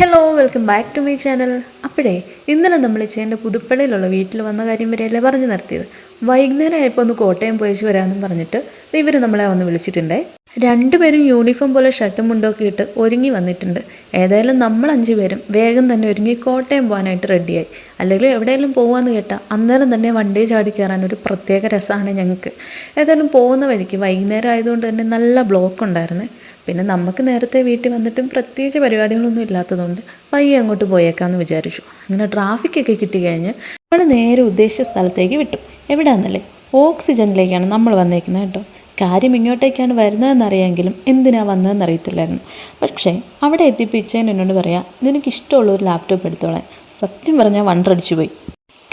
Hello welcome back to my channel. അപ്പോഴേ ഇന്നലെ നമ്മൾ ചേൻ്റെ പുതുപ്പള്ളിയിലുള്ള വീട്ടിൽ വന്ന കാര്യം വരെയല്ലേ പറഞ്ഞു നിർത്തിയത്. വൈകുന്നേരം ആയപ്പോൾ ഒന്ന് കോട്ടയം പോയിച്ച് വരാമെന്നും പറഞ്ഞിട്ട് ഇവർ നമ്മളെ വന്ന് വിളിച്ചിട്ടുണ്ടേ. രണ്ടുപേരും യൂണിഫോം പോലെ ഷർട്ടും മുണ്ടൊക്കെ ഇട്ട് ഒരുങ്ങി വന്നിട്ടുണ്ട്. ഏതായാലും നമ്മൾ 5 പേരും വേഗം തന്നെ ഒരുങ്ങി കോട്ടയം പോകാനായിട്ട് റെഡിയായി. അല്ലെങ്കിൽ എവിടെയെങ്കിലും പോകാമെന്ന് കേട്ടാൽ അന്നേരം തന്നെ വണ്ടി ചാടി കയറാൻ ഒരു പ്രത്യേക രസമാണ് ഞങ്ങൾക്ക്. ഏതായാലും പോകുന്ന വഴിക്ക് വൈകുന്നേരം ആയതുകൊണ്ട് തന്നെ നല്ല ബ്ലോക്ക് ഉണ്ടായിരുന്നു. പിന്നെ നമുക്ക് നേരത്തെ വീട്ടിൽ വന്നിട്ടും പ്രത്യേകിച്ച് പരിപാടികളൊന്നും ഇല്ലാത്തതുകൊണ്ട് പയ്യെ അങ്ങോട്ട് പോയേക്കാമെന്ന് വിചാരിച്ചു. അങ്ങനെ ട്രാഫിക്കൊക്കെ കിട്ടിക്കഴിഞ്ഞ് നമ്മൾ നേരെ ഉദ്ദേശിച്ച സ്ഥലത്തേക്ക് വിട്ടു. എവിടെയാണെന്നല്ലേ, ഓക്സിജനിലേക്കാണ് നമ്മൾ വന്നേക്കുന്നത് കേട്ടോ. കാര്യം ഇങ്ങോട്ടേക്കാണ് വരുന്നതെന്നറിയാമെങ്കിലും എന്തിനാണ് വന്നതെന്ന് അറിയത്തില്ലായിരുന്നു. പക്ഷേ അവിടെ എത്തിപ്പിച്ചതിന് എന്നോട് പറയാം, നിനക്കിഷ്ടമുള്ള ഒരു ലാപ്ടോപ്പ് എടുത്തോളാൻ. സത്യം പറഞ്ഞാൽ വണ്ടടിച്ചു പോയി.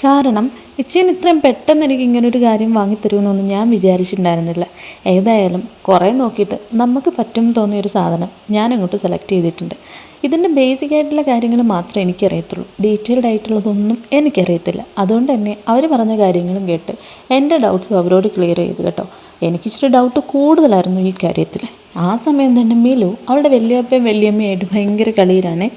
കാരണം ഇച്ചേന് ഇത്രയും പെട്ടെന്ന് എനിക്ക് ഇങ്ങനൊരു കാര്യം വാങ്ങിത്തരുമെന്നൊന്നും ഞാൻ വിചാരിച്ചിട്ടുണ്ടായിരുന്നില്ല. ഏതായാലും കുറേ നോക്കിയിട്ട് നമുക്ക് പറ്റും തോന്നിയൊരു സാധനം ഞാൻ അങ്ങോട്ട് സെലക്ട് ചെയ്തിട്ടുണ്ട്. ഇതിൻ്റെ ബേസിക് ആയിട്ടുള്ള കാര്യങ്ങൾ മാത്രമേ എനിക്കറിയത്തുള്ളൂ. ഡീറ്റെയിൽഡ് ആയിട്ടുള്ളതൊന്നും എനിക്കറിയത്തില്ല. അതുകൊണ്ട് തന്നെ അവർ പറഞ്ഞ കാര്യങ്ങളും കേട്ട് എൻ്റെ ഡൗട്ട്സും അവരോട് ക്ലിയർ ചെയ്ത് കേട്ടോ. എനിക്കിച്ചിരി ഡൗട്ട് കൂടുതലായിരുന്നു ഈ കാര്യത്തിൽ. ആ സമയം തന്നെ മിലു അവളുടെ വല്യപ്പയും വല്യമ്മയായിട്ട് ഭയങ്കര കളിയിലാണ്.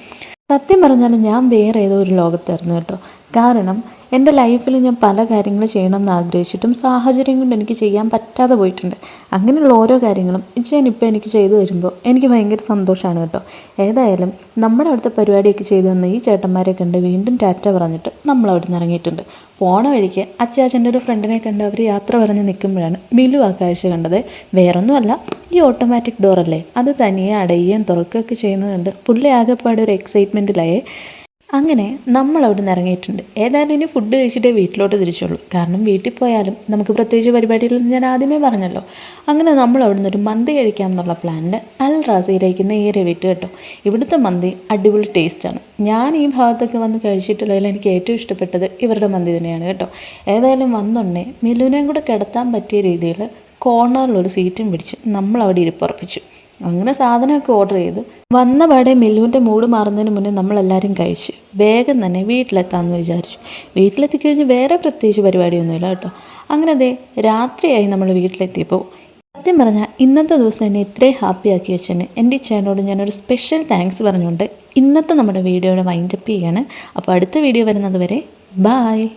സത്യം പറഞ്ഞാൽ ഞാൻ വേറെ ഏതോ ഒരു ലോകത്തായിരുന്നു കേട്ടോ. കാരണം എൻ്റെ ലൈഫിൽ ഞാൻ പല കാര്യങ്ങൾ ചെയ്യണമെന്ന് ആഗ്രഹിച്ചിട്ടും സാഹചര്യം കൊണ്ട് എനിക്ക് ചെയ്യാൻ പറ്റാതെ പോയിട്ടുണ്ട്. അങ്ങനെയുള്ള ഓരോ കാര്യങ്ങളും ഇപ്പോൾ എനിക്ക് ചെയ്തു തരുമ്പോൾ എനിക്ക് ഭയങ്കര സന്തോഷമാണ് കേട്ടോ. ഏതായാലും നമ്മുടെ അവിടുത്തെ പരിപാടിയൊക്കെ ചെയ്തു തന്ന ഈ ചേട്ടന്മാരെ കണ്ട് വീണ്ടും ടാറ്റ പറഞ്ഞിട്ട് നമ്മൾ അവിടെ നിന്ന് ഇറങ്ങിയിട്ടുണ്ട്. പോണ വഴിക്ക് അച്ചാച്ചൻ്റെ ഒരു ഫ്രണ്ടിനെ കണ്ട് അവർ യാത്ര പറഞ്ഞ് നിൽക്കുമ്പോഴാണ് മിലു ആ കാഴ്ച കണ്ടത്. വേറൊന്നുമല്ല, ഈ ഓട്ടോമാറ്റിക് ഡോറല്ലേ, അത് തനിയെ അടയുകയും തുറക്കുകയൊക്കെ ചെയ്യുന്നത് കണ്ട് പുള്ളി ആകെപ്പാടെ ഒരു എക്സൈറ്റ്മെൻറ്റിലായേ. അങ്ങനെ നമ്മൾ അവിടെ നിന്ന് ഇറങ്ങിയിട്ടുണ്ട്. ഏതായാലും ഇനി ഫുഡ് കഴിച്ചിട്ടേ വീട്ടിലോട്ട് തിരിച്ചുള്ളൂ. കാരണം വീട്ടിൽ പോയാലും നമുക്ക് പ്രത്യേകിച്ച് പരിപാടിയില്ലെന്ന് ഞാൻ ആദ്യമേ പറഞ്ഞല്ലോ. അങ്ങനെ നമ്മൾ അവിടെ നിന്നൊരു മന്തി കഴിക്കാം എന്നുള്ള പ്ലാനിൽ അൽ റാസിയിലേക്ക് നേരെ വിട്ട് കേട്ടോ. ഇവിടുത്തെ മന്തി അടിപൊളി ടേസ്റ്റാണ്. ഞാൻ ഈ ഭാഗത്തൊക്കെ വന്ന് കഴിച്ചിട്ടുള്ളതിൽ എനിക്ക് ഏറ്റവും ഇഷ്ടപ്പെട്ടത് ഇവരുടെ മന്തി തന്നെയാണ് കേട്ടോ. ഏതായാലും വന്നുണ്ടേ മിലുവിനെയും കൂടെ കിടത്താൻ പറ്റിയ രീതിയിൽ കോർണറിലൊരു സീറ്റും പിടിച്ച് നമ്മൾ അവിടെ ഇരിപ്പുറപ്പിച്ചു. അങ്ങനെ സാധനമൊക്കെ ഓർഡർ ചെയ്ത് വന്ന പാടെ മിലുവിൻ്റെ മൂഡ് മാറുന്നതിന് മുന്നേ നമ്മളെല്ലാവരും കഴിച്ച് വേഗം തന്നെ വീട്ടിലെത്താമെന്ന് വിചാരിച്ചു. വീട്ടിലെത്തിക്കഴിഞ്ഞ് വേറെ പ്രത്യേകിച്ച് പരിപാടിയൊന്നുമില്ല കേട്ടോ. അങ്ങനെ അതേ രാത്രിയായി നമ്മൾ വീട്ടിലെത്തിയപ്പോൾ സത്യം പറഞ്ഞാൽ ഇന്നത്തെ ദിവസം എന്നെ ഇത്രയും ഹാപ്പി ആക്കി വെച്ചതിന് എൻ്റെ ചേട്ടനോട് ഞാനൊരു സ്പെഷ്യൽ താങ്ക്സ് പറഞ്ഞുകൊണ്ട് ഇന്നത്തെ നമ്മുടെ വീഡിയോയുടെ വൈൻഡപ്പ് ചെയ്യാണ്. അപ്പോൾ അടുത്ത വീഡിയോ വരുന്നത് വരെ ബായ്.